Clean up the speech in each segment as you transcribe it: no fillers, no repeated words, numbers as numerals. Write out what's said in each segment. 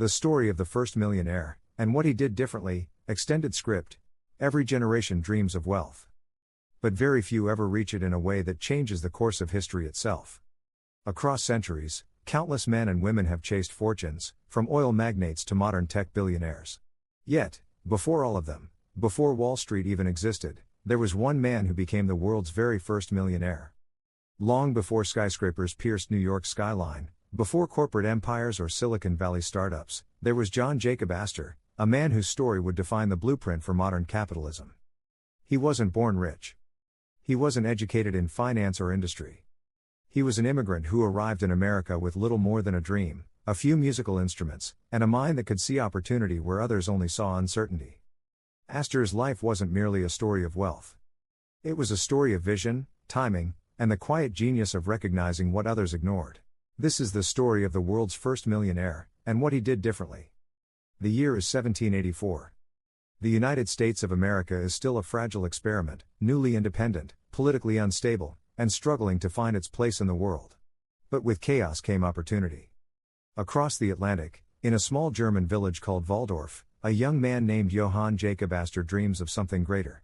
The story of the first millionaire, and what he did differently. Extended script. Every generation dreams of wealth. But very few ever reach it in a way that changes the course of history itself. Across centuries, countless men and women have chased fortunes, from oil magnates to modern tech billionaires. Yet, before all of them, before Wall Street even existed, there was one man who became the world's very first millionaire. Long before skyscrapers pierced New York's skyline, before corporate empires or Silicon Valley startups, there was John Jacob Astor, a man whose story would define the blueprint for modern capitalism. He wasn't born rich. He wasn't educated in finance or industry. He was an immigrant who arrived in America with little more than a dream, a few musical instruments, and a mind that could see opportunity where others only saw uncertainty. Astor's life wasn't merely a story of wealth. It was a story of vision, timing, and the quiet genius of recognizing what others ignored. This is the story of the world's first millionaire, and what he did differently. The year is 1784. The United States of America is still a fragile experiment, newly independent, politically unstable, and struggling to find its place in the world. But with chaos came opportunity. Across the Atlantic, in a small German village called Waldorf, a young man named Johann Jacob Astor dreams of something greater.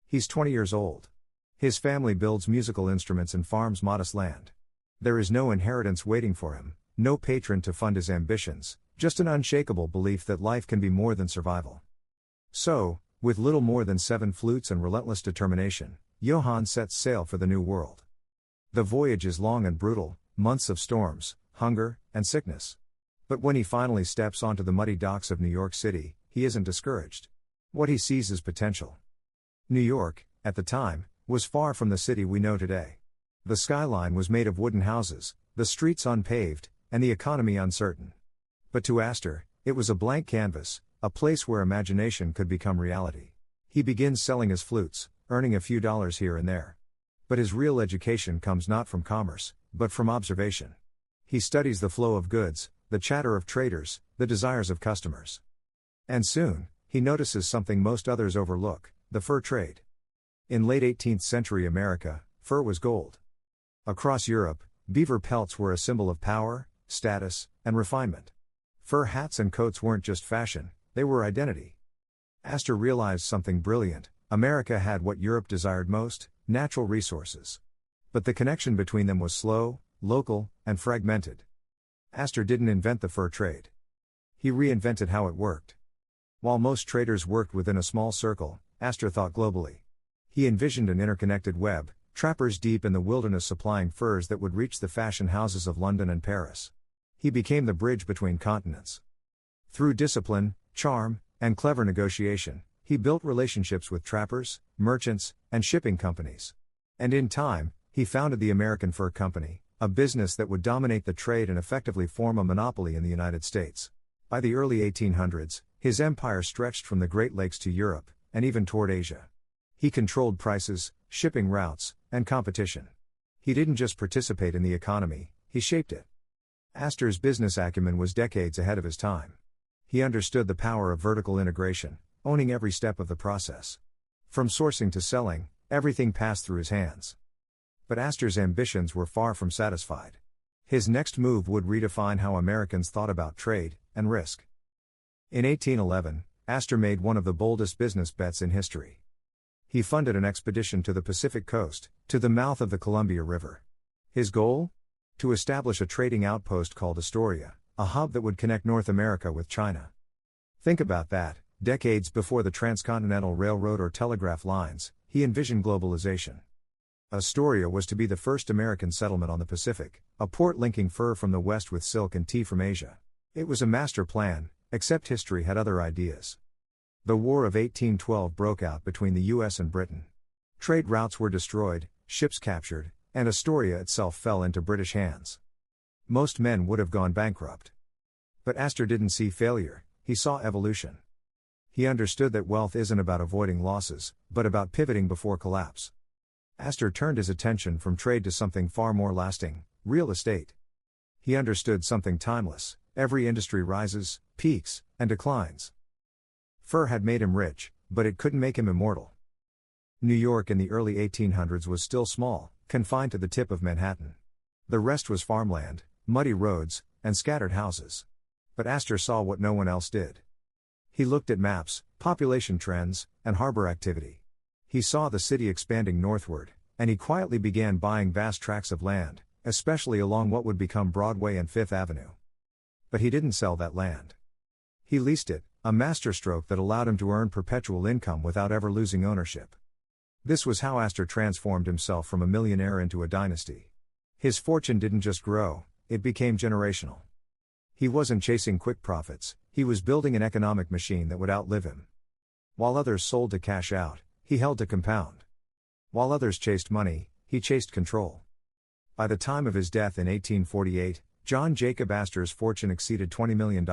He's 20 years old. His family builds musical instruments and farms modest land. There is no inheritance waiting for him, no patron to fund his ambitions, just an unshakable belief that life can be more than survival. So, with little more than 7 flutes and relentless determination, Johann sets sail for the New World. The voyage is long and brutal, months of storms, hunger, and sickness. But when he finally steps onto the muddy docks of New York City, he isn't discouraged. What he sees is potential. New York, at the time, was far from the city we know today. The skyline was made of wooden houses, the streets unpaved, and the economy uncertain. But to Astor, it was a blank canvas, a place where imagination could become reality. He begins selling his flutes, earning a few dollars here and there. But his real education comes not from commerce, but from observation. He studies the flow of goods, the chatter of traders, the desires of customers. And soon, he notices something most others overlook: the fur trade. In late 18th century America, fur was gold. Across Europe, beaver pelts were a symbol of power, status, and refinement. Fur hats and coats weren't just fashion, they were identity. Astor realized something brilliant: America had what Europe desired most, natural resources. But the connection between them was slow, local, and fragmented. Astor didn't invent the fur trade. He reinvented how it worked. While most traders worked within a small circle, Astor thought globally. He envisioned an interconnected web, trappers deep in the wilderness supplying furs that would reach the fashion houses of London and Paris. He became the bridge between continents. Through discipline, charm, and clever negotiation, he built relationships with trappers, merchants, and shipping companies. And in time, he founded the American Fur Company, a business that would dominate the trade and effectively form a monopoly in the United States. By the early 1800s, his empire stretched from the Great Lakes to Europe, and even toward Asia. He controlled prices, shipping routes, and competition. He didn't just participate in the economy, he shaped it. Astor's business acumen was decades ahead of his time. He understood the power of vertical integration, owning every step of the process. From sourcing to selling, everything passed through his hands. But Astor's ambitions were far from satisfied. His next move would redefine how Americans thought about trade and risk. In 1811, Astor made one of the boldest business bets in history. He funded an expedition to the Pacific coast, to the mouth of the Columbia River. His goal? To establish a trading outpost called Astoria, a hub that would connect North America with China. Think about that, decades before the transcontinental railroad or telegraph lines, he envisioned globalization. Astoria was to be the first American settlement on the Pacific, a port linking fur from the west with silk and tea from Asia. It was a master plan, except history had other ideas. The War of 1812 broke out between the US and Britain. Trade routes were destroyed, ships captured, and Astoria itself fell into British hands. Most men would have gone bankrupt. But Astor didn't see failure, he saw evolution. He understood that wealth isn't about avoiding losses, but about pivoting before collapse. Astor turned his attention from trade to something far more lasting: real estate. He understood something timeless: every industry rises, peaks, and declines. Fur had made him rich, but it couldn't make him immortal. New York in the early 1800s was still small, confined to the tip of Manhattan. The rest was farmland, muddy roads, and scattered houses. But Astor saw what no one else did. He looked at maps, population trends, and harbor activity. He saw the city expanding northward, and he quietly began buying vast tracts of land, especially along what would become Broadway and Fifth Avenue. But he didn't sell that land. He leased it, a masterstroke that allowed him to earn perpetual income without ever losing ownership. This was how Astor transformed himself from a millionaire into a dynasty. His fortune didn't just grow, it became generational. He wasn't chasing quick profits, he was building an economic machine that would outlive him. While others sold to cash out, he held to compound. While others chased money, he chased control. By the time of his death in 1848, John Jacob Astor's fortune exceeded $20 million,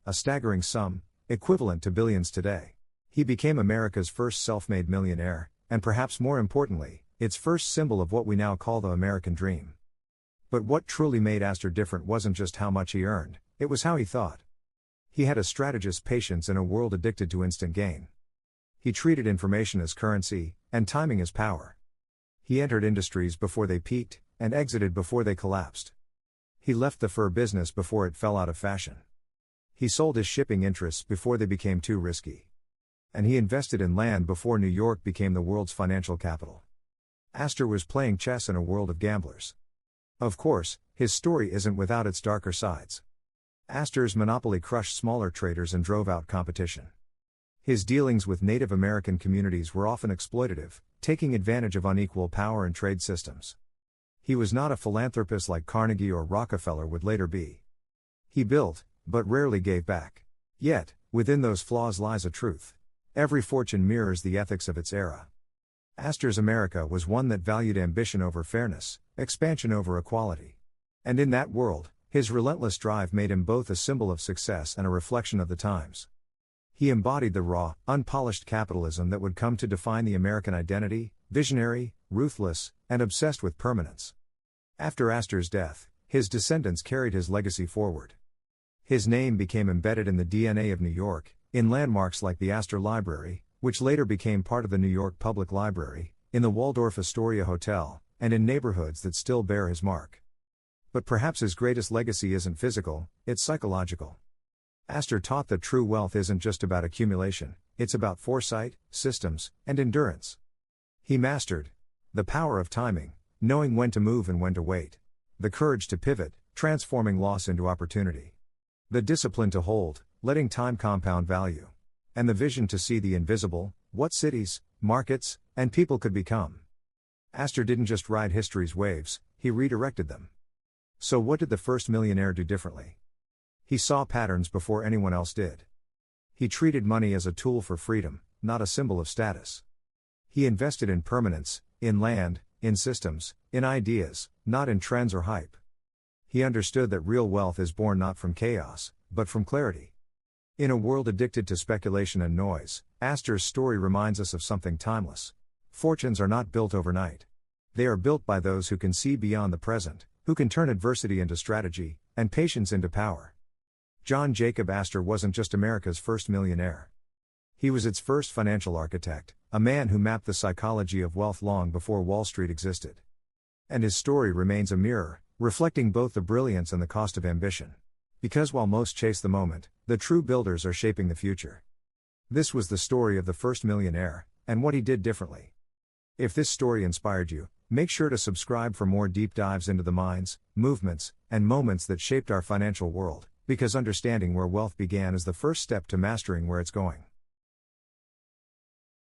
a staggering sum, equivalent to billions today. He became America's first self-made millionaire, and perhaps more importantly, its first symbol of what we now call the American dream. But what truly made Astor different wasn't just how much he earned, it was how he thought. He had a strategist's patience in a world addicted to instant gain. He treated information as currency, and timing as power. He entered industries before they peaked, and exited before they collapsed. He left the fur business before it fell out of fashion. He sold his shipping interests before they became too risky. And he invested in land before New York became the world's financial capital. Astor was playing chess in a world of gamblers. Of course, his story isn't without its darker sides. Astor's monopoly crushed smaller traders and drove out competition. His dealings with Native American communities were often exploitative, taking advantage of unequal power and trade systems. He was not a philanthropist like Carnegie or Rockefeller would later be. He built, but rarely gave back. Yet, within those flaws lies a truth. Every fortune mirrors the ethics of its era. Astor's America was one that valued ambition over fairness, expansion over equality. And in that world, his relentless drive made him both a symbol of success and a reflection of the times. He embodied the raw, unpolished capitalism that would come to define the American identity, visionary, ruthless, and obsessed with permanence. After Astor's death, his descendants carried his legacy forward. His name became embedded in the DNA of New York, in landmarks like the Astor Library, which later became part of the New York Public Library, in the Waldorf Astoria Hotel, and in neighborhoods that still bear his mark. But perhaps his greatest legacy isn't physical, it's psychological. Astor taught that true wealth isn't just about accumulation, it's about foresight, systems, and endurance. He mastered the power of timing, knowing when to move and when to wait, the courage to pivot, transforming loss into opportunity, the discipline to hold, letting time compound value, and the vision to see the invisible, what cities, markets, and people could become. Astor didn't just ride history's waves, he redirected them. So what did the first millionaire do differently? He saw patterns before anyone else did. He treated money as a tool for freedom, not a symbol of status. He invested in permanence, in land, in systems, in ideas, not in trends or hype. He understood that real wealth is born not from chaos, but from clarity. In a world addicted to speculation and noise, Astor's story reminds us of something timeless. Fortunes are not built overnight. They are built by those who can see beyond the present, who can turn adversity into strategy, and patience into power. John Jacob Astor wasn't just America's first millionaire. He was its first financial architect, a man who mapped the psychology of wealth long before Wall Street existed. And his story remains a mirror, reflecting both the brilliance and the cost of ambition. Because while most chase the moment, the true builders are shaping the future. This was the story of the first millionaire, and what he did differently. If this story inspired you, make sure to subscribe for more deep dives into the minds, movements, and moments that shaped our financial world, because understanding where wealth began is the first step to mastering where it's going.